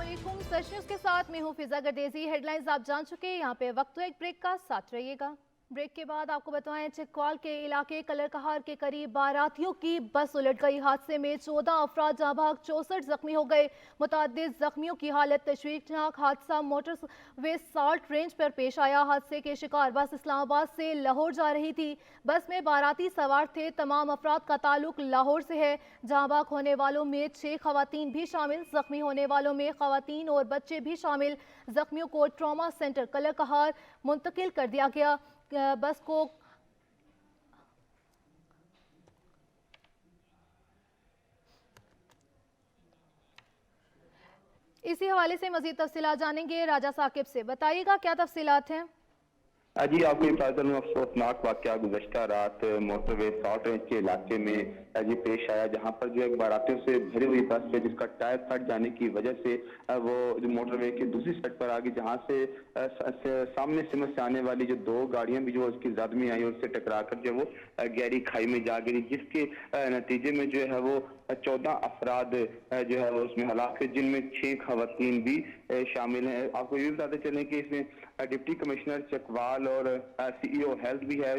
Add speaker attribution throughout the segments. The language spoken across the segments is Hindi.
Speaker 1: अस्सलामुअलैकुम। सच न्यूज़ के साथ मैं हूँ फिजा गर्देजी। हेडलाइंस आप जान चुके हैं। यहाँ पे वक्त एक ब्रेक का, साथ रहिएगा। ब्रेक के बाद आपको बताएं, चिकवाल के इलाके कलरकहार के करीब बारातियों की बस उलट गई। हादसे में 14 अफराद जहाँ भाग 64 जख्मी हो गए। मुतादिद जख्मियों की हालत तशवीशनाक। हादसा मोटर वे साल्ट रेंज पर पेश आया। हादसे के शिकार बस इस्लामाबाद से लाहौर जा रही थी। बस में बाराती सवार थे। तमाम अफराद का ताल्लुक लाहौर से है। जहाँ भाग होने वालों में 6 खवातीन भी शामिल। जख्मी होने वालों में खवातीन और बच्चे भी शामिल। जख्मियों को ट्रॉमा सेंटर कलरकहार मुंतकिल कर दिया गया। बस को इसी हवाले से मजीद तफसीलात जानेंगे राजा साकिब से। बताइएगा क्या तफसीलात हैं।
Speaker 2: जी आपको इताजत में अफसोसनाक वाकया गुज़श्ता रात मोटरवे साल्ट रेंज के इलाके में जी पेश आया, जहां पर जो एक बारातियों से भरी हुई बस है जिसका टायर फट जाने की वजह से वो जो मोटरवे की दूसरी साइड पर आ गई, जहां से सामने से आने वाली जो दो गाड़ियां भी जो उसकी जद में आई और उससे टकरा कर जो वो गहरी खाई में जा गिरी, जिसके नतीजे में जो है वो 14 अफराद जो है वो उसमें हलाक है, जिनमें 6 खवातीन भी शामिल हैं। आपको ये भी बताते चलें कि इसमें डिप्टी कमिश्नर चकवाल और CEO हेल्थ भी है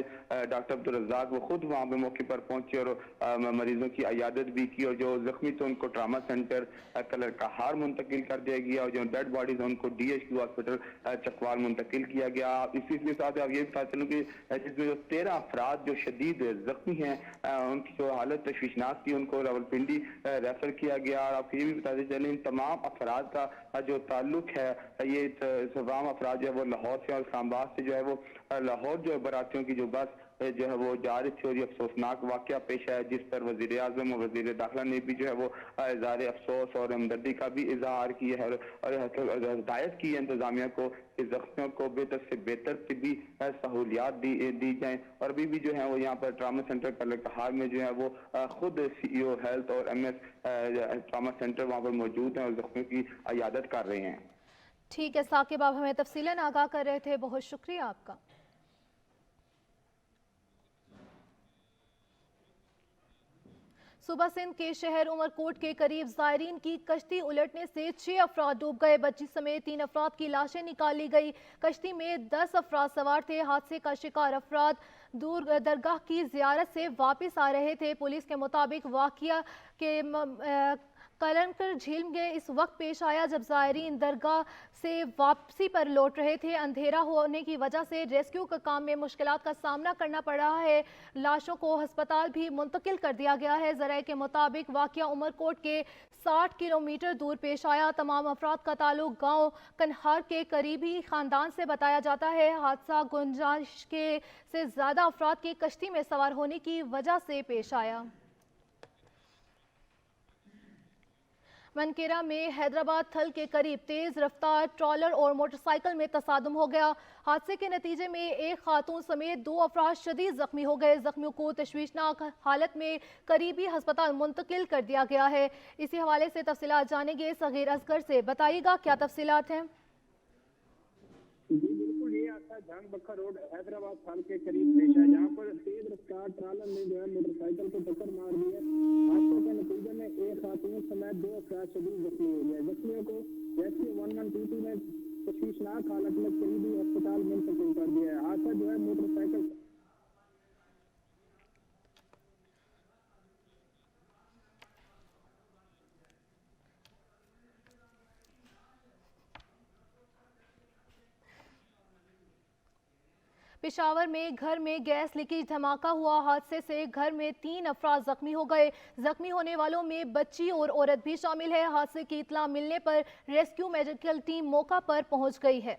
Speaker 2: डॉक्टर अब्दुल रज़ाक, वो खुद वहाँ पे मौके पर पहुंचे और मरीजों की इयादत भी की, और जो जख्मी थे उनको ट्रामा सेंटर कलरकहार मुंतकिल कर दिया गया और जो डेड बॉडीज है उनको DHQ हॉस्पिटल चकवाल मुंतकिल किया गया। इसी के साथ आप ये बता चलूँ कि जिसमें जो 13 अफराद जो शदीद जख्मी हैं, उनकी जो हालत तशवीशनाक थी, उनको रावलपिंडी रेफर किया गया। और आपको ये भी बताते चलें इन तमाम अफराद का जो ताल्लुक है, ये तमाम अफराद जो है वो लाहौर से और इस्लामाबाद से जो है वो लाहौर जो बारातियों की जो बस जो है वो जा रही थी, और ये अफसोसनाक वाकया पेश आया, जिस पर वजीर आजम और वजीर दाखिला ने भी जो है वो इज़हार अफसोस और हमदर्दी का भी इजहार किया है और हिदायत की है इंतजामिया को कि जख्मियों को बेहतर से बेहतर तिब्बी सहूलियात दी जाएं। और अभी भी जो है वो यहाँ पर ट्रामा सेंटर कलरकहार में जो है वो खुद CEO हेल्थ और MS ट्रामा सेंटर वहाँ पर मौजूद हैं और जख्मियों की इयादत कर रहे हैं।
Speaker 1: ठीक है साकिब, आप हमें तफसीलन आगाह कर रहे थे, बहुत शुक्रिया आपका। सुबह सिंध के शहर उमरकोट के करीब जायरीन की कश्ती उलटने से 6 अफराद डूब गए। बच्ची समेत 3 अफराद की लाशें निकाली गई। कश्ती में 10 अफराद सवार थे। हादसे का शिकार अफराद दूर दरगाह की जियारत से वापस आ रहे थे। पुलिस के मुताबिक वाकया के कलंकर झील में इस वक्त पेश आया जब ज़ायरीन दरगाह से वापसी पर लौट रहे थे। अंधेरा होने की वजह से रेस्क्यू के काम में मुश्किलात का सामना करना पड़ रहा है। लाशों को अस्पताल भी मुंतकिल कर दिया गया है। ज़राए के मुताबिक वाकया उमरकोट के 60 किलोमीटर दूर पेश आया। तमाम अफराद का ताल्लुक गांव कन्हार के करीबी खानदान से बताया जाता है। हादसा गुंजाइश के से ज़्यादा अफराद के कश्ती में सवार होने की वजह से पेश आया। मनकेरा में हैदराबाद थल के करीब तेज रफ्तार ट्रॉलर और मोटरसाइकिल में तसादुम हो गया। हादसे के नतीजे में एक खातून समेत 2 अफराद शदीद जख्मी हो गए। जख्मियों को तशवीशनाक हालत में करीबी अस्पताल मुंतकिल कर दिया गया है। इसी हवाले से तफसीलात जानेंगे सगीर असगर से। बताइएगा क्या तफसीलात हैं।
Speaker 3: ये हादसा जांग बक्खा रोड हैदराबाद थाल के करीब पेश है, जहाँ पर तेज रफ्तार ट्रालर ने जो है मोटरसाइकिल को टक्कर मार दी है। हादसे के नतीजे में एक खातून समेत 2 अफराद शदीद जख्मी हो गए। जख्मियों को रेस्क्यू 1122 ने तशवीशनाक हालत में करीबी अस्पताल मुंतकिल कर दिया है। हादसा जो है मोटरसाइकिल
Speaker 1: पेशावर में घर में गैस लीकेज धमाका हुआ। हादसे से घर में 3 अफराद जख्मी हो गए। जख्मी होने वालों में बच्ची और औरत भी शामिल है। हादसे की इत्तला मिलने पर रेस्क्यू मेडिकल टीम मौका पर पहुंच गई है।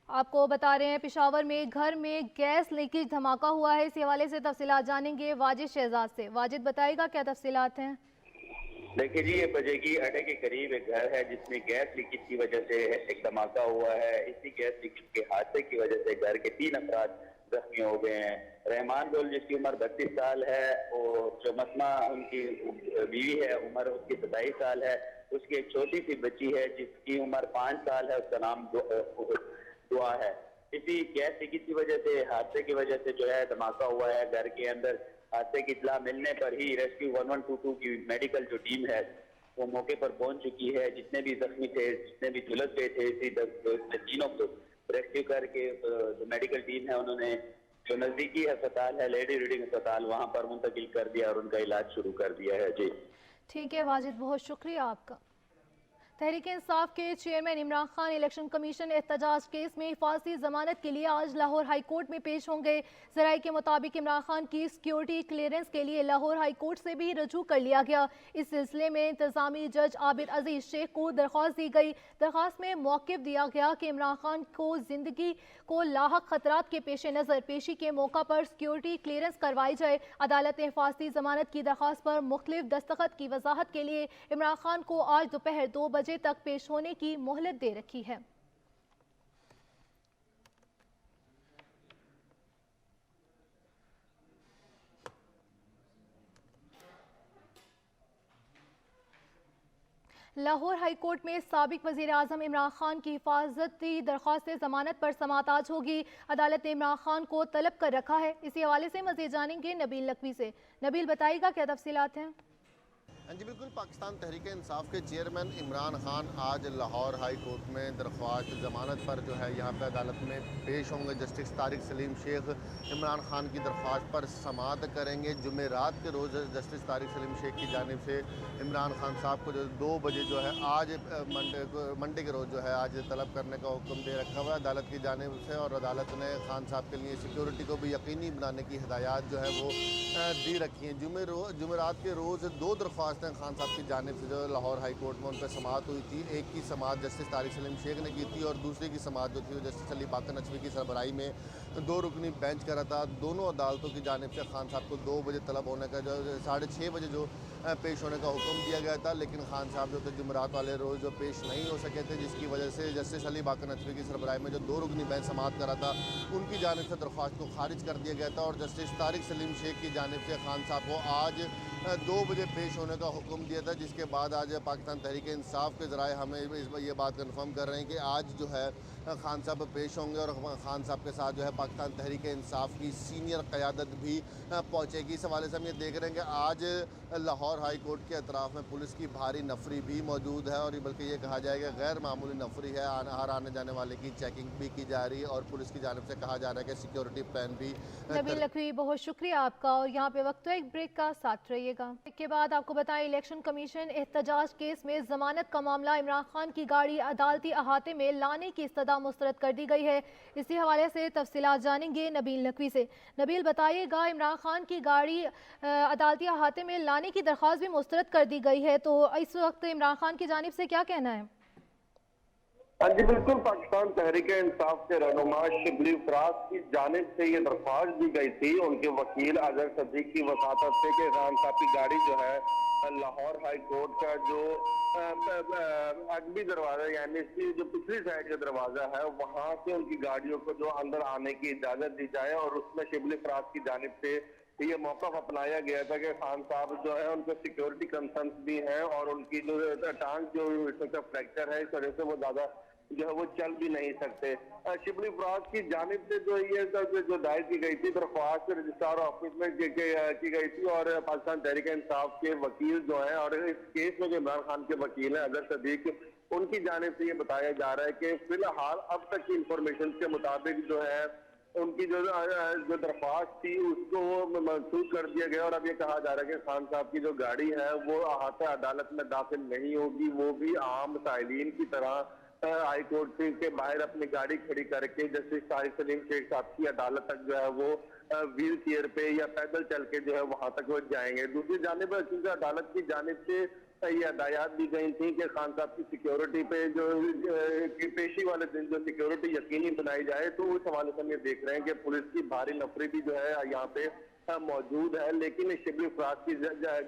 Speaker 1: आपको बता रहे हैं पेशावर में घर में गैस लीकेज धमाका हुआ है। इस हवाले से तफसीलात जानेंगे वाजिद शहजाद से। वाजिद बताएगा क्या तफसीलात हैं।
Speaker 4: देखिए जी, ये बजेगी अड्डे के करीब एक घर है जिसमें गैस लीकेज की वजह से एक धमाका हुआ है। इसी गैस लीकेज के हादसे की वजह से घर के 3 अफराद जख्मी हो गए हैं। रहमान गुल जिसकी उम्र 32 साल है और जो मसमा उनकी बीवी है उम्र उसकी 27 साल है। उसकी एक छोटी सी बच्ची है जिसकी उम्र 5 साल है, उसका नाम दुआ है। इसी गैस लीकेज की वजह से हादसे की वजह से जो है धमाका हुआ है घर के अंदर। हादसे की इत्तला मिलने पर ही रेस्क्यू 1122 की मेडिकल जो टीम है वो मौके पर पहुंच चुकी है। जितने भी जख्मी थे, जितने भी झुलस गए थे, इसी तीनों को रेस्क्यू करके जो मेडिकल टीम है उन्होंने जो नजदीकी अस्पताल है लेडी रीडिंग अस्पताल वहां पर मुंतकिल कर दिया और उनका इलाज शुरू कर दिया है। जी
Speaker 1: ठीक है वाजिद, बहुत शुक्रिया आपका। तहरीक इंसाफ के chairman Imran Khan election commission एहतजाज केस में हिफाजती जमानत के लिए आज लाहौर हाई कोर्ट में पेश होंगे। जराये के मुताबिक इमरान खान की सिक्योरिटी क्लियरेंस के लिए लाहौर हाई कोर्ट से भी रजू कर लिया गया। इस सिलसिले में इंतजामी जज आबिद अजीज शेख को दरख्वास्त दी गई। दरख्वास्त में मौक़िफ़ दिया गया कि इमरान खान को जिंदगी को लाहक खतरात के पेश नज़र पेशी के मौका पर सिक्योरिटी क्लियरेंस करवाई जाए। अदालत ने हिफाजती जमानत की दरख्वास्त पर मुख्तलिफ दस्तखत की वजाहत के लिए इमरान खान को आज दोपहर 2 बजे तक पेश होने की मोहलत दे रखी है। लाहौर हाई कोर्ट में साबिक वज़ीर आज़म इमरान खान की हिफाजती दरख्वास्त जमानत पर समाअत आज होगी। अदालत ने इमरान खान को तलब कर रखा है। इसी हवाले से मज़ीद जानेंगे नबील नकवी से। नबील बताइएगा क्या तफसीलात हैं?
Speaker 5: जी बिल्कुल, पाकिस्तान तहरीक इंसाफ के चेयरमैन इमरान खान आज लाहौर हाई कोर्ट में दरख्वास्त ज़मानत पर जो है यहाँ पे अदालत में पेश होंगे। जस्टिस तारिक सलीम शेख इमरान खान की दरख्वास्त पर समाअत करेंगे। जुमेरात के रोज़ जस्टिस तारिक सलीम शेख की जानिब से इमरान खान साहब को जो 2 बजे जो है आज मंडे के रोज़ जो है आज तलब करने का हुक्म दे रखा हुआ है अदालत की जानिब से। और अदालत ने खान साहब के लिए सिक्योरिटी को भी यकीनी बनाने की हिदायत जो है वो दी रखी हैं। जुमेरात के रोज़ 2 दरख्वास्त खान साहब की जानिब से जो लाहौर हाई कोर्ट में उन पर समाअत हुई थी। एक की समाअत जस्टिस तारिक सलीम शेख ने की थी और दूसरी की समाअत जो थी वो जस्टिस अली बाकर नचवी की सरबराही में 2 रुकनी बेंच करा था। दोनों अदालतों की जानिब से खान साहब को 2 बजे तलब होने का जो 6:30 बजे जो पेश होने का हुक्म दिया गया था, लेकिन खान साहब जो थे जुमेरात वाले रोज़ जो पेश नहीं हो सके थे, जिसकी वजह से जस्टिस अली बाकर नचवी की सरबराही में जो 2 रुकनी बेंच समाअत करा था उनकी जानिब से दरख्वास्त को खारिज कर दिया गया था। और जस्टिस तारिक सलीम शेख की जानिब से खान साहब को आज 2 बजे पेश होने का हुक्म दिया था। जिसके बाद आज पाकिस्तान तहरीक इंसाफ के ज़राए हमें ये बात कन्फर्म कर रहे हैं कि आज जो है खान साहब पेश होंगे और खान साहब के साथ जो है पाकिस्तान तहरीक इंसाफ की सीनियर क़यादत भी पहुँचेगी। इस हवाले से हम ये देख रहे हैं कि आज लाहौर हाई कोर्ट के अतराफ़ में पुलिस की भारी नफरी भी मौजूद है और बल्कि ये कहा जाएगा गैर मामूली नफरी है। हर आने जाने वाले की चेकिंग भी की जा रही है और पुलिस की जानिब से कहा जा रहा है कि सिक्योरिटी प्लान भी।
Speaker 1: नबील नकवी, बहुत शुक्रिया आपका। और यहाँ पे वक्त एक ब्रेक का साथ रहिएगा। के बाद आपको बताएं, इलेक्शन कमीशन एहतजाज केस में जमानत का मामला इमरान खान की गाड़ी अदालती अहाते में लाने की इस्तदा मुस्तरद कर दी गई है। इसी हवाले से तफसीलात जानेंगे नबील नकवी से। नबील बताइएगा, इमरान खान की गाड़ी अदालती अहाते में लाने की दरख्वास्त भी मुस्तरद कर दी गई है, तो इस वक्त इमरान खान की जानिब से क्या कहना है?
Speaker 3: जी बिल्कुल, पाकिस्तान तहरीक इंसाफ के रहनुमा शिबली फराज की जानिब से ये दरख्वास्त दी गई थी उनके वकील अजहर सदीक की वसातत से कि इमरान साहब की गाड़ी जो है लाहौर हाई कोर्ट का जो अगबी दरवाजा यानी इसकी जो पिछली साइड का दरवाजा है वहां से उनकी गाड़ियों को जो अंदर आने की इजाजत दी जाए। और उसमें शिबली फराज की जानिब से ये मौका अपनाया गया था कि खान साहब जो है उनको सिक्योरिटी कंसर्न भी हैं और उनकी जो टांग जो फ्रैक्चर है इस वजह से वो ज्यादा जो है वो चल भी नहीं सकते। शिबली फराज की जानिब से जो ये जो दायर की गई थी दरख्वास्त रजिस्ट्रार ऑफिस में की गई थी और पाकिस्तान तहरीक इंसाफ के वकील जो है और इस केस में जो इमरान खान के वकील हैं अजहर सदीक, उनकी जानिब से ये बताया जा रहा है कि फिलहाल अब तक की इंफॉर्मेशन के मुताबिक जो है उनकी जो दरख्वास्त थी उसको मनसूख कर दिया गया और अब ये कहा जा रहा है कि खान साहब की जो गाड़ी है वो अहाता अदालत में दाखिल नहीं होगी, वो भी आम साइलिन की तरह हाई कोर्ट के बाहर अपनी गाड़ी खड़ी करके जस्टिस तारिक सलीम शेख साहब की अदालत तक जो है वो व्हील चेयर पे या पैदल चल के जो है वहां तक वो जाएंगे। दूसरी जानिब चूंकि अदालत की जानिब से ये हदायत दी गई थी कि खान साहब की सिक्योरिटी पे जो की पेशी वाले दिन जो सिक्योरिटी यकीनी बनाई जाए, तो उस हवाले से हम ये देख रहे हैं कि पुलिस की भारी नफरी भी जो है यहाँ पे मौजूद है। लेकिन शिबली फराज की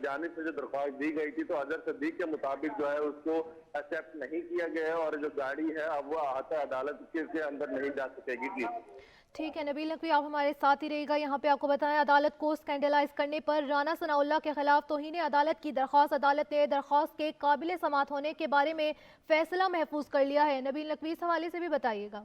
Speaker 3: जानिब से जो दरख्वास्त दी गई थी तो अजहर सदीक के मुताबिक जो है उसको एक्सेप्ट नहीं किया गया है और जो गाड़ी है अब वो अहाता अदालत के अंदर नहीं जा सकेगी।
Speaker 1: ठीक है नबील नकवी, आप हमारे साथ ही रहेगा। यहाँ पे आपको बताएं, अदालत को स्कैंडलाइज करने पर राना सनाउल्लाह के खिलाफ तौहीन अदालत की दरख्वास्त अदालत ने दरख्वास्त के काबिल समाअत होने के बारे में फैसला महफूज कर लिया है। नबील नकवी, इस हवाले से भी बताइएगा।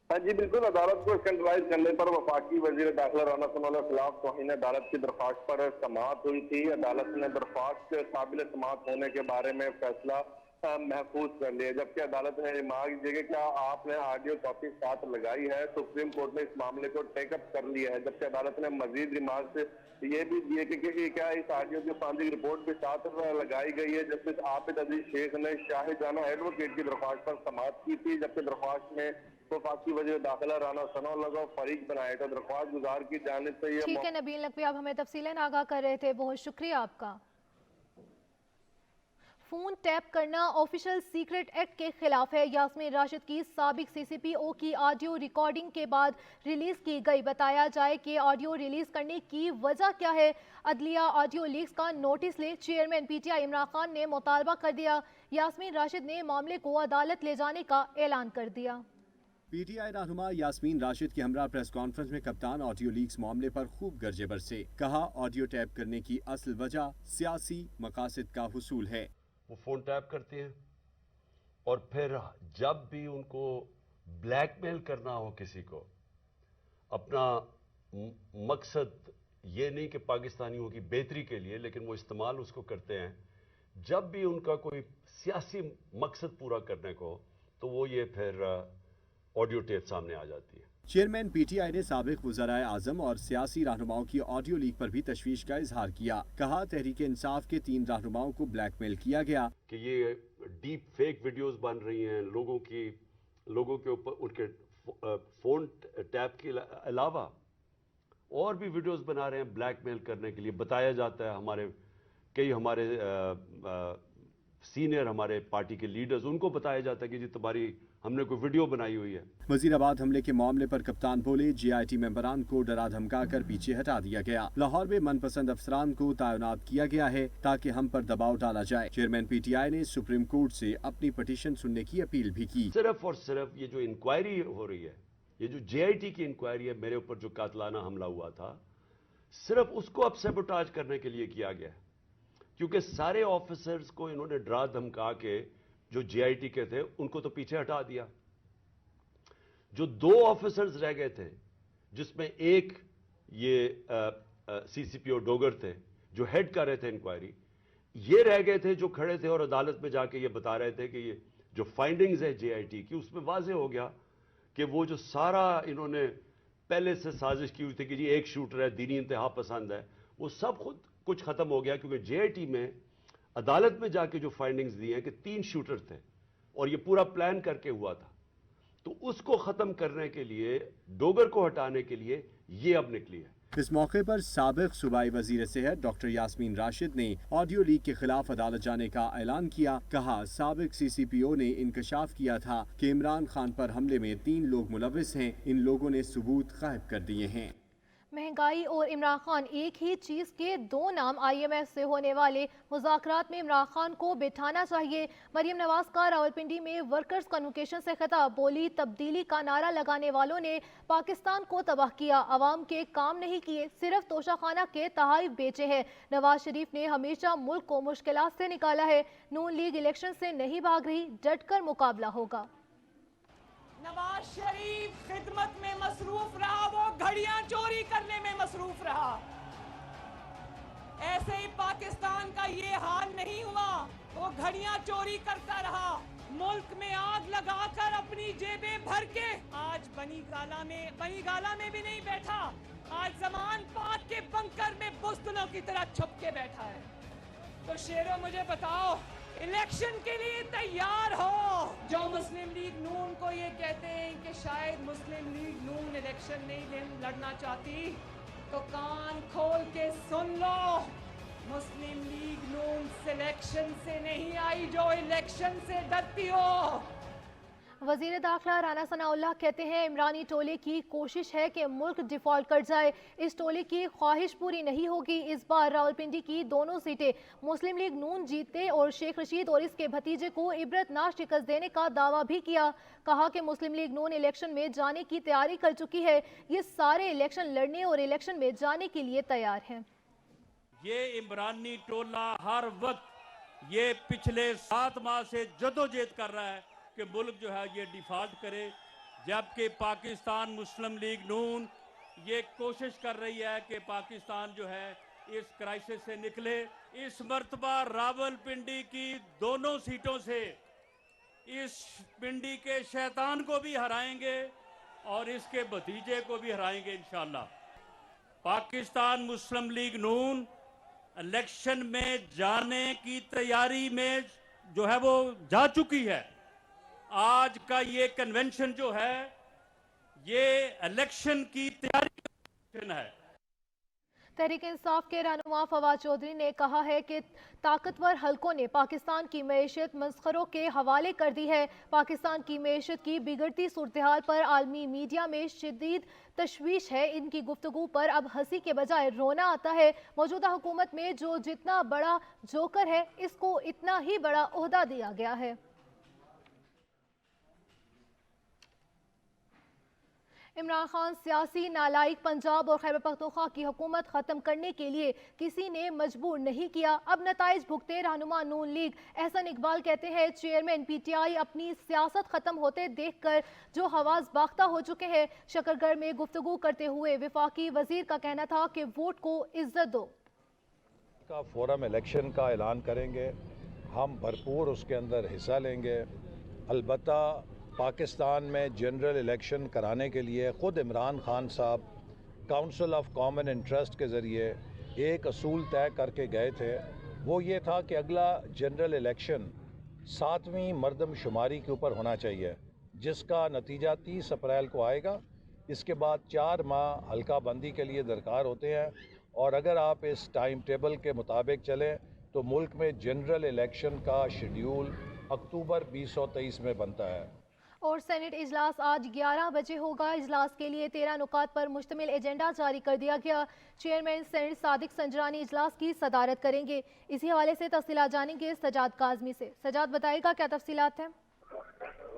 Speaker 6: हाँ जी बिल्कुल, अदालत को सेंट्रलाइज करने पर वफाकी वजीर दाखिला राना सनाउल्लाह के खिलाफ तौहीन अदालत की दरख्वास्त पर समाअत हुई थी। अदालत ने दरख्वास्त काबिल समाअत होने के बारे में फैसला महफूज कर लिया, जबकि अदालत ने रिमार्क दिया कि क्या आपने ऑडियो कॉपी साथ लगाई है। सुप्रीम कोर्ट ने इस मामले को टेकअप कर लिया है, जबकि अदालत ने मजीद रिमार्क ये भी दिए कि क्या इस ऑडियो की फॉरेंसिक रिपोर्ट भी साथ लगाई गई है। जस्टिस आबिद अजीज शेख ने शाहिदाना एडवोकेट की दरख्वास्त पर समाअत की थी, जबकि दरख्वास्त में वफाकी वजीर दाखिला राना सनाउल्लाह को फरीक बनाया था। दरख्वास्त गुजार की जानिब से ये
Speaker 1: ठीक है नबील नकवी, आप हमें तफसीलन आगाह कर रहे थे, बहुत शुक्रिया आपका। फोन टैप करना ऑफिशियल सीक्रेट एक्ट के खिलाफ है। यास्मीन राशिद की साबिक सीसीपीओ की ऑडियो रिकॉर्डिंग के बाद रिलीज की गई। बताया जाए कि ऑडियो रिलीज करने की वजह क्या है। अदलिया ऑडियो लीक्स का नोटिस ले चेयरमैन पीटीआई इमरान खान ने मुतालबा कर दिया। यास्मीन राशिद ने मामले को अदालत ले जाने का ऐलान कर दिया।
Speaker 7: पीटीआई रहनुमा यास्मीन राशिद की हमरा प्रेस कॉन्फ्रेंस में कप्तान ऑडियो लीक्स मामले पर खूब गर्जे बरसे। कहा ऑडियो टैप करने की असल वजह सियासी मकासद का हुसूल है।
Speaker 8: वो फ़ोन टैप करते हैं और फिर जब भी उनको ब्लैकमेल करना हो किसी को, अपना मकसद ये नहीं कि पाकिस्तानियों की बेहतरी के लिए, लेकिन वो इस्तेमाल उसको करते हैं जब भी उनका कोई सियासी मकसद पूरा करने को, तो वो ये फिर ऑडियो टेप सामने आ जाती है।
Speaker 7: चेयरमैन पीटीआई ने साबिक वज़राए आज़म और सियासी रहनुमाओं की ऑडियो लीक पर भी तशवीश का इजहार किया। कहा तहरीक इंसाफ के 3 रहनुमाओं को ब्लैकमेल किया गया
Speaker 8: कि ये डीप फेक वीडियोस बन रही हैं, लोगों के ऊपर उनके फ़ोन टैप के अलावा और भी वीडियोस बना रहे हैं ब्लैकमेल करने के लिए। बताया जाता है हमारे सीनियर हमारे पार्टी के लीडर्स, उनको बताया जाता है कि जी तुम्हारी हमने कोई वीडियो बनाई हुई है।
Speaker 7: वजीराबाद हमले के मामले पर कप्तान बोले JIT मेंबरान को डरा धमका कर पीछे हटा दिया गया। लाहौर में मनपसंद अफसरान को तैनात किया गया है ताकि हम पर दबाव डाला जाए। चेयरमैन PTI ने सुप्रीम कोर्ट से अपनी पिटीशन सुनने की अपील भी की।
Speaker 8: सिर्फ और सिर्फ ये जो इंक्वायरी हो रही है, ये जो JIT की इंक्वायरी है, मेरे ऊपर जो कातलाना हमला हुआ था, सिर्फ उसको अब सैबोटाज करने के लिए किया गया, क्योंकि सारे ऑफिसर्स को इन्होंने डरा धमका के जो JIT के थे उनको तो पीछे हटा दिया। जो 2 ऑफिसर्स रह गए थे, जिसमें एक ये CCPO डोगर थे जो हेड कर रहे थे इंक्वायरी, ये रह गए थे जो खड़े थे और अदालत में जाके ये बता रहे थे कि ये जो फाइंडिंग्स है JIT की, उसमें वाजे हो गया कि वो जो सारा इन्होंने पहले से साजिश की हुई थी कि जी एक शूटर है, दीनी इंतहा पसंद है, वो सब खुद कुछ खत्म हो गया। क्योंकि JIT में अदालत में जाके जो फाइंडिंग्स दी हैं कि 3 शूटर थे और ये पूरा प्लान करके हुआ था, तो उसको खत्म करने के लिए, डोगर को हटाने के लिए ये अब निकली है।
Speaker 7: इस मौके पर साबिक सूबाई वजीर सेहत डॉक्टर यास्मीन राशिद ने ऑडियो लीक के खिलाफ अदालत जाने का ऐलान किया। कहा साबिक CCPO ने इंकशाफ किया था कि इमरान खान पर हमले में 3 लोग मुलविस हैं। इन लोगों ने सबूत गायब कर दिए हैं।
Speaker 1: महंगाई और इमरान खान, एक ही चीज के 2 नाम। IMF से होने वाले मुज़ाकरात में इमरान खान को बिठाना चाहिए। मरियम नवाज का रावलपिंडी में वर्कर्स कन्वोकेशन से खिताब। बोली तब्दीली का नारा लगाने वालों ने पाकिस्तान को तबाह किया, अवाम के काम नहीं किए, सिर्फ तोशाखाना के तहाइफ बेचे हैं। नवाज शरीफ ने हमेशा मुल्क को मुश्किलात से निकाला है। नून लीग इलेक्शन से नहीं भाग रही, डटकर मुकाबला होगा।
Speaker 9: नवाज शरीफ खिदमत में मसरूफ रहा, वो घड़ियां चोरी करने में मसरूफ रहा। ऐसे ही पाकिस्तान का ये हाल नहीं हुआ, वो घड़ियां चोरी करता रहा, मुल्क में आग लगाकर अपनी जेबें भर के आज बनी गाला में भी नहीं बैठा, आज जमान पाक के बंकर में बुज़दिलों की तरह छुप के बैठा है। तो शेरों मुझे बताओ, इलेक्शन के लिए तैयार हो? जो मुस्लिम लीग नून को ये कहते हैं कि शायद मुस्लिम लीग नून इलेक्शन नहीं लड़ना चाहती, तो कान खोल के सुन लो, मुस्लिम लीग नून सिलेक्शन से नहीं आई, जो इलेक्शन से डरती हो।
Speaker 1: वजीर दाखिला राना सनाउल्लाह कहते हैं इमरानी टोले की कोशिश है कि मुल्क डिफॉल्ट कर जाए। इस टोले की ख्वाहिश पूरी नहीं होगी। इस बार रावलपिंडी की दोनों सीटें मुस्लिम लीग नून जीते और शेख रशीद और इसके भतीजे को इबरतनाक शिकस्त देने का दावा भी किया। कहा कि मुस्लिम लीग नून इलेक्शन में जाने की तैयारी कर चुकी है। ये सारे इलेक्शन लड़ने और इलेक्शन में जाने के लिए तैयार हैं।
Speaker 10: ये इमरानी टोला हर वक्त ये पिछले 7 माह से जदोजहद कर रहा है कि मुल्क जो है ये डिफॉल्ट करे, जबकि पाकिस्तान मुस्लिम लीग नून ये कोशिश कर रही है कि पाकिस्तान जो है इस क्राइसिस से निकले। इस मर्तबा रावलपिंडी की दोनों सीटों से इस पिंडी के शैतान को भी हराएंगे और इसके भतीजे को भी हराएंगे इंशाअल्लाह। पाकिस्तान मुस्लिम लीग नून इलेक्शन में जाने की तैयारी में जो है वो जा चुकी है। आज का ये कन्वेंशन जो है ये इलेक्शन की तैयारी है।
Speaker 1: तहरीक इंसाफ के रहनुमा फवाद चौधरी ने कहा है कि ताकतवर हलकों ने पाकिस्तान की मईशत मस्खरों के हवाले कर दी है। पाकिस्तान की मईशत की बिगड़ती सूरत हाल पर आलमी मीडिया में शदीद तशवीश है। इनकी गुफ्तगू पर अब हंसी के बजाय रोना आता है। मौजूदा हुकूमत में जो जितना बड़ा जोकर है इसको इतना ही बड़ा ओहदा दिया गया है। इमरान खान सियासी नालायक पंजाब और खैबर पख्तूनख्वा की हुकूमत ख़त्म करने के लिए किसी ने मजबूर नहीं किया। अब नताइज भुगते रहनुमा नून लीग एहसन इकबाल कहते हैं चेयरमैन पीटीआई अपनी सियासत ख़त्म होते देखकर जो हवास बाख्ता हो चुके हैं। शकरगढ़ में गुफ्तगू करते हुए वफाकी वजीर का कहना था कि वोट को इज्जत दो।
Speaker 11: का फोरम इलेक्शन का ऐलान करेंगे, हम भरपूर उसके अंदर हिस्सा लेंगे। अलबत्ता पाकिस्तान में जनरल इलेक्शन कराने के लिए ख़ुद इमरान खान साहब काउंसिल ऑफ कॉमन इंटरेस्ट के ज़रिए एक असूल तय करके गए थे। वो ये था कि अगला जनरल इलेक्शन 7वीं मरदमशुमारी के ऊपर होना चाहिए, जिसका नतीजा 30 अप्रैल को आएगा। इसके बाद 4 माह हल्का बंदी के लिए दरकार होते हैं और अगर आप इस टाइम टेबल के मुताबिक चलें तो मुल्क में जनरल इलेक्शन का शेड्यूल अक्टूबर 2023 में बनता है।
Speaker 1: और सेनेट इजलास आज 11 बजे होगा। इजलास के लिए 13 नुकात पर मुश्तमिल एजेंडा जारी कर दिया गया। चेयरमैन सेनेट सादिक संजरानी इजलास की सदारत करेंगे। इसी हवाले से तफसीलात जानेंगे सजाद काजमी से। सजाद बताएगा क्या तफसीलात हैं?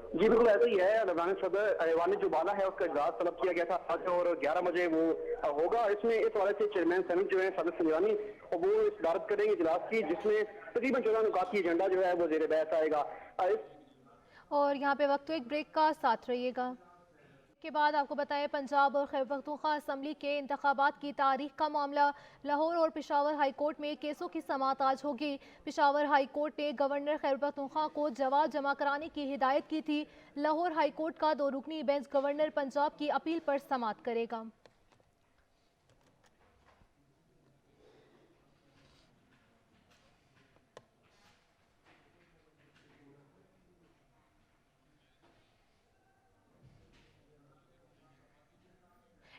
Speaker 12: जी बिल्कुल ऐसा ही है। लबान सदर ऐवान जुबाला है उसका इजलास तलब किया गया था आज और 11 बजे वो होगा। इसमें इस हवाले से चेयरमैन सेनेट जो है सादिक संजरानी वो सदारत करेंगे इजलास की, जिसमें तकरीबन 14 नुकात की एजेंडा जो है वो ज़ेर बहस आएगा।
Speaker 1: और यहाँ पे वक्त एक ब्रेक का साथ रहिएगा। के बाद आपको बताएं पंजाब और खैबर पख्तूनख्वा असम्बली के इंतखाबात की तारीख का मामला। लाहौर और पेशावर हाई कोर्ट में केसों की समाअत आज होगी। पेशावर हाई कोर्ट ने गवर्नर खैबर पख्तूनख्वा को जवाब जमा कराने की हिदायत की थी। लाहौर हाई कोर्ट का 2 रुकनी बेंच गवर्नर पंजाब की अपील पर समाअत करेगा।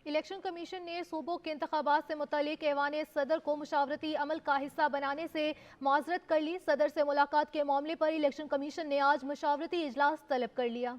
Speaker 1: इलेक्शन कमीशन ने सूबों के इंतखाबात से मुतालिक ऐवान सदर को मुशावरती अमल का हिस्सा बनाने से माजरत कर ली। सदर से मुलाकात के मामले पर इलेक्शन कमीशन ने आज मुशावरती इजलास तलब कर लिया।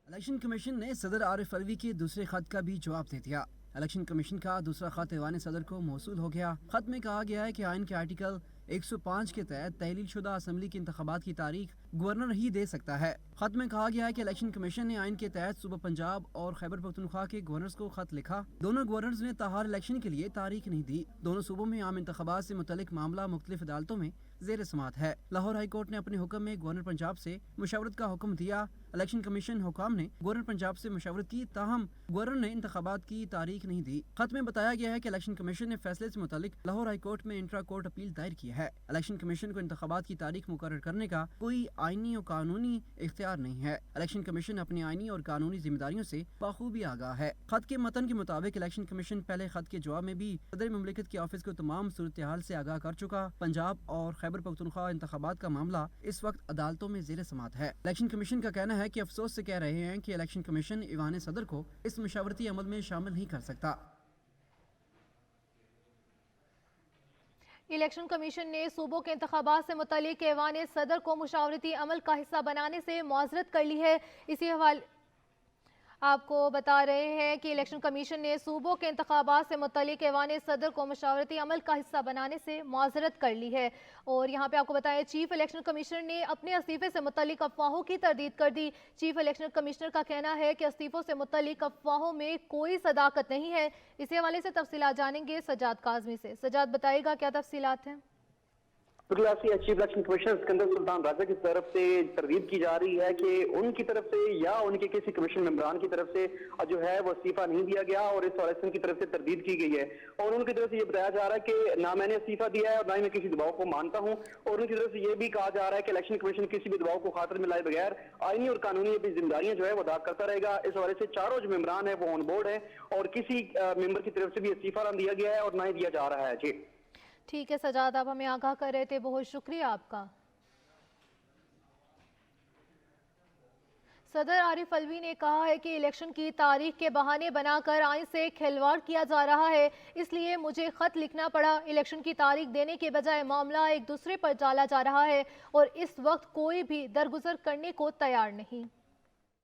Speaker 13: इलेक्शन कमीशन ने सदर आरिफ अलवी के दूसरे खत का भी जवाब दे दिया। इलेक्शन कमीशन का दूसरा खत ऐवान सदर को मौसूल हो गया। खत में कहा गया है कि आइन के आर्टिकल 105 के तहत तहलील शुदा असम्बली के इंतखाबात की तारीख गवर्नर ही दे सकता है। खत में कहा गया है कि इलेक्शन कमीशन ने आइन के तहत सूबा पंजाब और खैबर पख्तूनख्वा के गवर्नर्स को खत लिखा। दोनों गवर्नर्स ने ताहार इलेक्शन के लिए तारीख नहीं दी। दोनों सूबों में आम इंतखाबात से मुतल्लिक मामला मुख्तलिफ अदालतों में ज़ेर समाअत है। लाहौर हाई कोर्ट ने अपने हुक्म में गवर्नर पंजाब से मुशावरत का हुक्म दिया। इलेक्शन कमीशन हुकाम ने गवर्नर पंजाब से मुशावरत की, ताहम गवर्नर ने इंतखाबात की तारीख नहीं दी। खत में बताया गया है कि इलेक्शन कमीशन ने फैसले से मुतालिक लाहौर हाई कोर्ट में इंट्रा कोर्ट अपील दायर की है। इलेक्शन कमीशन को इंतखाबात की तारीख मुकर्रर करने का कोई आईनी और कानूनी इख्तियार नहीं है। इलेक्शन कमीशन अपनी आईनी और कानूनी जिम्मेदारियों से बाखूबी आगाह है। खत के मतन के मुताबिक इलेक्शन कमीशन पहले खत के जवाब में भी सदर मुमलिकत के ऑफिस को तमाम सूरत हाल से आगाह कर चुका। पंजाब और खैबर पख्तूनख्वा इंतखाबात का मामला इस वक्त अदालतों में ज़ेर समाअत है। इलेक्शन कमीशन का कहना है कि अफसोस से कह रहे हैं कि इलेक्शन कमीशन ईवान सदर को इस मुशावरती अमल में शामिल नहीं कर सकता।
Speaker 1: इलेक्शन कमीशन ने सूबों के इंतखाबात से मुतालिक ऐवान सदर को मुशावरती अमल का हिस्सा बनाने से मुआज़रत कर ली है। इसी हवाले आपको बता रहे हैं कि इलेक्शन कमीशन ने सूबों के इंतखाबात से मुतालिक ऐवान सदर को मुशावरती अमल का हिस्सा बनाने से मुआज़रत कर ली है। और यहाँ पे आपको बताएं चीफ इलेक्शन कमिश्नर ने अपने इस्तीफे से मुतालिक अफवाहों की तरदीद कर दी। चीफ इलेक्शन कमिश्नर का कहना है कि इस्तीफों से मुतालिक अफवाहों में कोई सदाकत नहीं है। इसी हवाले से तफसीलात जानेंगे सजाद काजमी से। सजाद बताएगा क्या तफसीलात हैं?
Speaker 12: बिल्कुल ऐसी chief election commissioner Sikandar Sultan Raja की तरफ से तरगीब की जा रही है कि उनकी तरफ से या उनके किसी कमीशन मेंबरान की तरफ से जो है वो इस्तीफा नहीं दिया गया और इस इलेक्शन की तरफ से तरदीद की गई है और उनकी तरफ से ये बताया जा रहा है कि ना मैंने इस्तीफा दिया है और ना ही मैं किसी दबाव को मानता हूं और उनकी तरफ से ये भी कहा जा रहा है कि इलेक्शन कमीशन किसी भी दबाव को खातिर में लाए बगैर आईनी और कानूनी अपनी जिम्मेदारियां जो है वो अदा करता रहेगा। इस हवाले से चारों जो मेंबरान है वो ऑन बोर्ड है और किसी मेंबर की तरफ से भी इस्तीफा ना दिया गया है और ना ही दिया जा रहा है। जी
Speaker 1: ठीक है सजाद, आप हमें आगाह कर रहे थे, बहुत शुक्रिया आपका। सदर आरिफ अलवी ने कहा है कि इलेक्शन की तारीख के बहाने बनाकर आइन से खिलवाड़ किया जा रहा है, इसलिए मुझे खत लिखना पड़ा। इलेक्शन की तारीख देने के बजाय मामला एक दूसरे पर डाला जा रहा है और इस वक्त कोई भी दरगुजर करने को तैयार नहीं।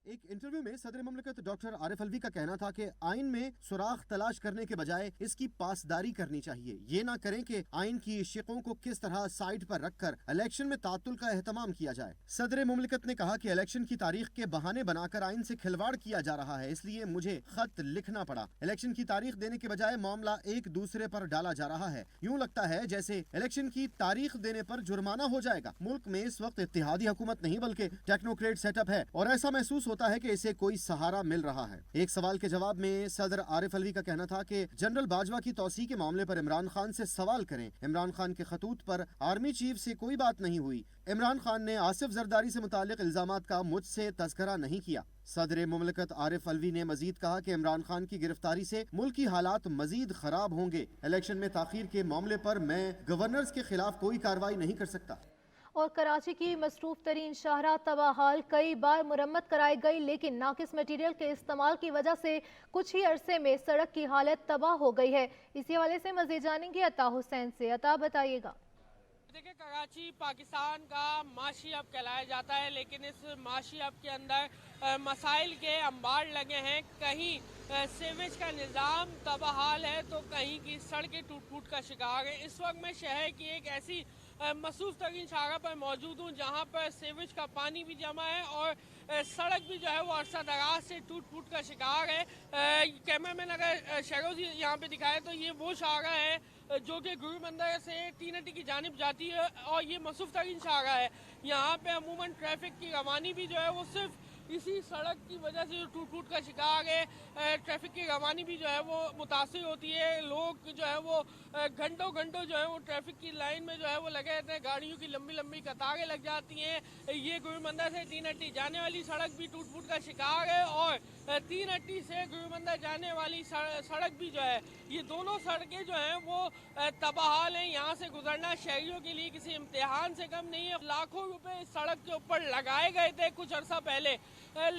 Speaker 14: एक इंटरव्यू में सदर मुमलिकत डॉक्टर आरिफ अलवी का कहना था कि आइन में सुराख तलाश करने के बजाय इसकी पासदारी करनी चाहिए। ये ना करें कि आइन की शिकों को किस तरह साइड पर रखकर इलेक्शन में तातुल का एहतमाम किया जाए। सदर मुमलिकत ने कहा कि इलेक्शन की तारीख के बहाने बनाकर आइन से खिलवाड़ किया जा रहा है, इसलिए मुझे खत लिखना पड़ा। इलेक्शन की तारीख देने के बजाय मामला एक दूसरे पर डाला जा रहा है। यूँ लगता है जैसे इलेक्शन की तारीख देने पर जुर्माना हो जाएगा। मुल्क में इस वक्त इत्तेहादी हुकूमत नहीं बल्कि टेक्नोक्रेट सेटअप है और ऐसा महसूस होता है कि इसे कोई सहारा मिल रहा है। एक सवाल के जवाब में सदर आरिफ अलवी का कहना था कि जनरल बाजवा की तौसी के मामले पर इमरान खान से सवाल करें। इमरान खान के खतूत पर आर्मी चीफ से कोई बात नहीं हुई। इमरान खान ने आसिफ जरदारी से मुतालिक इल्जामात का मुझसे तज़किरा नहीं किया। सदर मुमलिकत आरिफ अलवी ने मजीद कहा कि इमरान खान की गिरफ्तारी से मुल्क की हालात मजीद खराब होंगे। इलेक्शन में ताखीर के मामले पर मैं गवर्नर्स के खिलाफ कोई कार्रवाई नहीं कर सकता।
Speaker 1: और कराची की मसरूफ तरीन शाहराह तबाहाल कई बार मुरम्मत कराई गई, लेकिन नाकिस मटीरियल के इस्तेमाल की वजह से कुछ ही अरसे में सड़क की हालत तबाह हो गई है। इसी हवाले से मज़ीद जानेंगे अता हुसैन से। अता बताइएगा।
Speaker 9: देखिए, कराची पाकिस्तान का माशी हब कहलाया जाता है, लेकिन इस माशी हब के अंदर मसाइल के अंबार लगे हैं। कहीं सीवेज का निज़ाम तबाहाल है तो कहीं की सड़कें टूट फूट का शिकार है। इस वक्त मैं शहर की एक ऐसी मसरूफ तरीन शाहराह पर मौजूद हूँ जहाँ पर सीवेज का पानी भी जमा है और सड़क भी जो है वो अरसा दराज से टूट फूट का शिकार है। कैमरामैन अगर शहरोजी यहाँ पे दिखाए तो ये वो शाहराह है जो कि गुरु मंदिर से तीनटी की जानिब जाती है और ये मसरूफ तरीन शाहराह है। यहाँ पे अमूमन ट्रैफिक की रवानी भी जो है वो सिर्फ इसी सड़क की वजह से जो टूट फूट का शिकार है। ट्रैफिक की रवानी भी जो है वो मुतासिर होती है। लोग जो है वो घंटों घंटों जो है वो ट्रैफिक की लाइन में जो है वो लगे रहते हैं। गाड़ियों की लंबी लंबी कतारें लग जाती हैं। ये गुरु मंदिर से तीनटी जाने वाली सड़क भी टूट फूट का शिकार है और तीनटी से गुरु मंदिर जाने वाली सड़क भी जो है, ये दोनों सड़कें जो हैं वो तबाहाल हैं। यहाँ से गुजरना शहरियों के लिए किसी इम्तिहान से कम नहीं है। लाखों रुपए इस सड़क के ऊपर लगाए गए थे कुछ अर्सा पहले,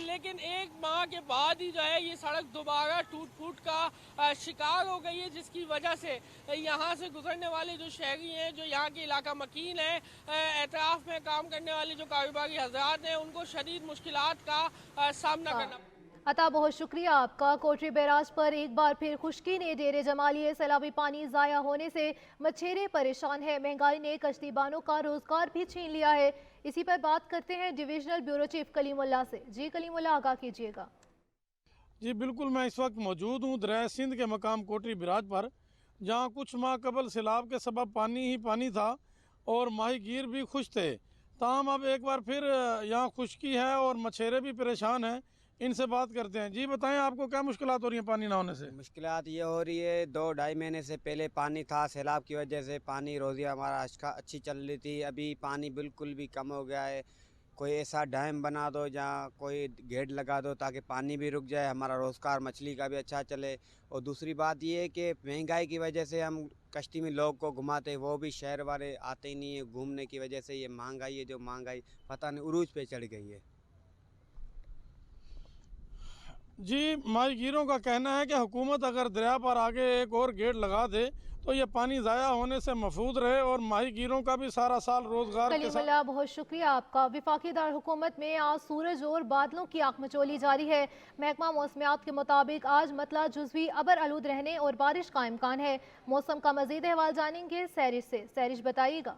Speaker 9: लेकिन एक माह के बाद ही जो है ये सड़क दोबारा टूट फूट का शिकार हो गई है, जिसकी वजह से यहाँ से गुजरने वाले जो शहरी हैं, जो यहाँ के इलाका मकीन हैं, एतराफ़ में काम करने वाले जो कारोबारी हजरात हैं, उनको शदीद मुश्किलात का सामना करना।
Speaker 1: अता बहुत शुक्रिया आपका। कोटरी बैराज पर एक बार फिर खुश्की ने डेरे जमा लिए। सैलाबी पानी ज़ाया होने से मछेरे परेशान है। महंगाई ने कश्तीबानों का रोजगार भी छीन लिया है। इसी पर बात करते हैं डिविजनल ब्यूरो चीफ कलीमुल्लाह से। जी कलीमुल्लाह, आगाह कीजिएगा।
Speaker 15: जी बिल्कुल, मैं इस वक्त मौजूद हूँ दरिया सिंध के मकाम कोटरी बैराज पर, जहाँ कुछ माह कबल सैलाब के सबब पानी ही पानी था और माहीगीर भी खुश थे। ताहम अब एक बार फिर यहाँ खुश्की है और मछेरे भी परेशान हैं। इनसे बात करते हैं। जी बताएं, आपको क्या मुश्किलात हो रही हैं पानी ना होने से?
Speaker 16: मुश्किलात ये हो रही है, 2-2.5 महीने से पहले पानी था, सैलाब की वजह से पानी रोज़ी हमारा अच्छी चल रही थी। अभी पानी बिल्कुल भी कम हो गया है। कोई ऐसा डैम बना दो जहाँ कोई गेट लगा दो ताकि पानी भी रुक जाए, हमारा रोज़गार मछली का भी अच्छा चले। और दूसरी बात ये है कि महंगाई की वजह से हम कश्ती में लोग को घुमाते, वो भी शहर वाले आते ही नहीं है घूमने की वजह से। ये महंगाई है, जो महंगाई पता नहीं उरूज पे चढ़ गई है।
Speaker 15: जी, माहीगीरों का कहना है कि हुकूमत अगर दरिया पर आगे एक और गेट लगा दे तो ये पानी ज़ाया होने से महफूज रहे और माहीगीरों का भी सारा साल रोजगार के साथ।
Speaker 1: बहुत शुक्रिया आपका। वफाकी दार हुकूमत में आज सूरज और बादलों की आखमचोली जारी है। महकमा मौसमियात के मुताबिक आज मतला जुज़वी अबर आलूद रहने और बारिश का इम्कान है। मौसम का मजीद अहवाल जानेंगे सैरिश से। सैरिश बताइएगा।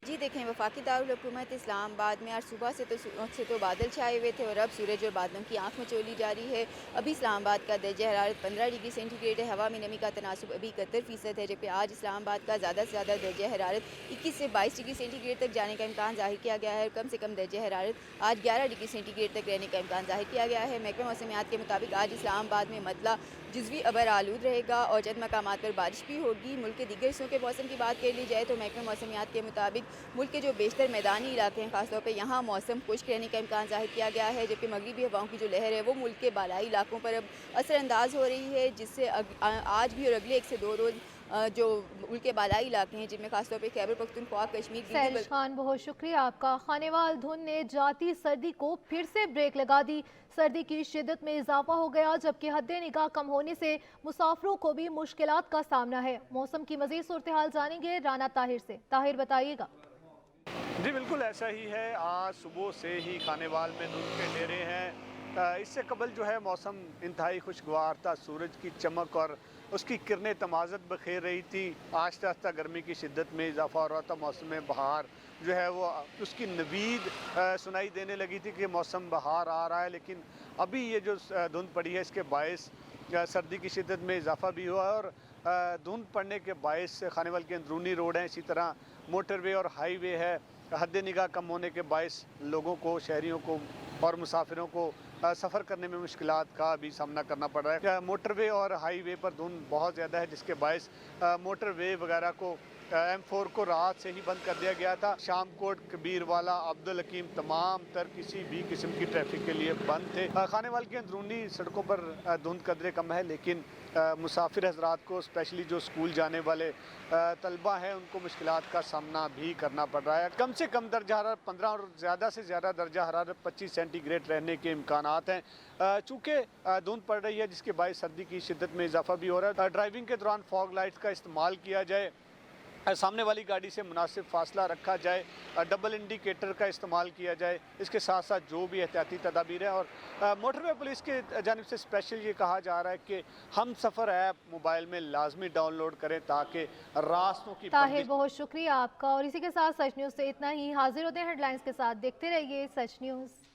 Speaker 17: जी देखें, वफाकी दारुल हुकूमत इस्लामाबाद में आज सुबह से तो बादल छाए हुए थे और अब सूरज और बादलों की आंख मचोली जारी है। अभी इस्लामाबाद का दर्जा हरारत 15 डिग्री सेंटीग्रेड है। हवा में नमी का तनासुब अभी 71% है, जबकि आज इस्लामाबाद का ज़्यादा से ज़्यादा दर्जा हरारत 21 से 22 डिग्री सेंटीग्रेड तक जाने का इम्कान जाहिर किया गया है और कम से कम दर्जा हरारत आज 11 डिग्री सेंटीग्रेड तक रहने का इम्कान जाहिर किया गया है। महकमा मौसमियात के मुताबिक आज इस्लामाबाद में मतला जुज़वी अबर आलूद रहेगा और चंद मकामात पर बारिश भी होगी। मुल्क के दीगर हिस्सों के मौसम की बात कर ली जाए तो महकमा मौसमियात के मुताबिक मुल्क के जो बेशतर मैदानी इलाके हैं, खासतौर पर यहाँ मौसम खुश्क रहने का इम्कान जाहिर किया गया है, जबकि मगरिबी हवाओं की जो लहर है वो मुल्क के बालाई इलाकों पर अब असरअंदाज हो रही है, जिससे आज भी और अगले 1 से 2 रोज़ जो मुल्क के बालाई इलाके हैं जिनमें खासतौर पर खैबर पख्तूनख्वा, कश्मीर,
Speaker 1: सैलिश खान, बहुत शुक्रिया आपका। खानेवाल धुंध ने जाती सर्दी को फिर से ब्रेक लगा दी। सर्दी की शिद्दत में इजाफा हो गया, जबकि हद्दे निगाह कम होने से मुसाफिरों को भी मुश्किलात का सामना है। मौसम की मज़ीद सूरत हाल जानेंगे राना ताहिर से। ताहिर, बताइएगा।
Speaker 18: जी बिल्कुल ऐसा ही है। आज सुबह से ही खानेवाल में धुंध के डेरे हैं। इससे कबल जो है मौसम इंतहाई खुशगवार था। सूरज की चमक और उसकी किरणें तमाज़त बखेर रही थी। आहिस्ता आहिस्ता गर्मी की शिद्दत में इजाफा हो रहा था। मौसम में बहार जो है वो उसकी नवीद सुनाई देने लगी थी कि मौसम बहार आ रहा है, लेकिन अभी ये जो धुंध पड़ी है इसके बायस सर्दी की शिद्दत में इजाफा भी हुआ है और धुंध पड़ने के बायस खानेवाल के अंदरूनी रोड हैं, इसी तरह मोटरवे और हाईवे है, हद निगाह कम होने के बायस लोगों को, शहरियों को और मुसाफिरों को सफ़र करने में मुश्किलात का भी सामना करना पड़ रहा है। मोटरवे और हाईवे पर धुंध बहुत ज़्यादा है, जिसके बायस मोटरवे वगैरह को M4 को रात से ही बंद कर दिया गया था। शामकोट, कबीरवाला, अब्दुल हकीम तमाम तर किसी भी किस्म की ट्रैफिक के लिए बंद थे। खानेवाल के अंदरूनी सड़कों पर धुंध कदरे कम है, लेकिन मुसाफिर हजरात को, स्पेशली जो स्कूल जाने वाले तलबा हैं, उनको मुश्किलात का सामना भी करना पड़ रहा है। कम से कम दर्जा हरारत 15 और ज़्यादा से ज़्यादा दर्जा हरारत 25 सेंटीग्रेड रहने के इम्कानात हैं। चूँकि धुंध पड़ रही है जिसके बायस सर्दी की शिद्दत में इजाफा भी हो रहा है। ड्राइविंग के दौरान फॉग लाइट्स का इस्तेमाल किया जाए, सामने वाली गाड़ी से मुनासिब फासला रखा जाए, डबल इंडिकेटर का इस्तेमाल किया जाए, इसके साथ साथ जो भी एहतियाती तदाबीर हैं। और मोटरवे पुलिस के जानिब से स्पेशल ये कहा जा रहा है कि हम सफ़र ऐप मोबाइल में लाजमी डाउनलोड करें ताकि रास्तों की।
Speaker 1: ताहिर, बहुत शुक्रिया आपका। और इसी के साथ सच न्यूज़ से इतना ही। हाजिर होते हैं हेडलाइंस के साथ। देखते रहिए सच न्यूज़।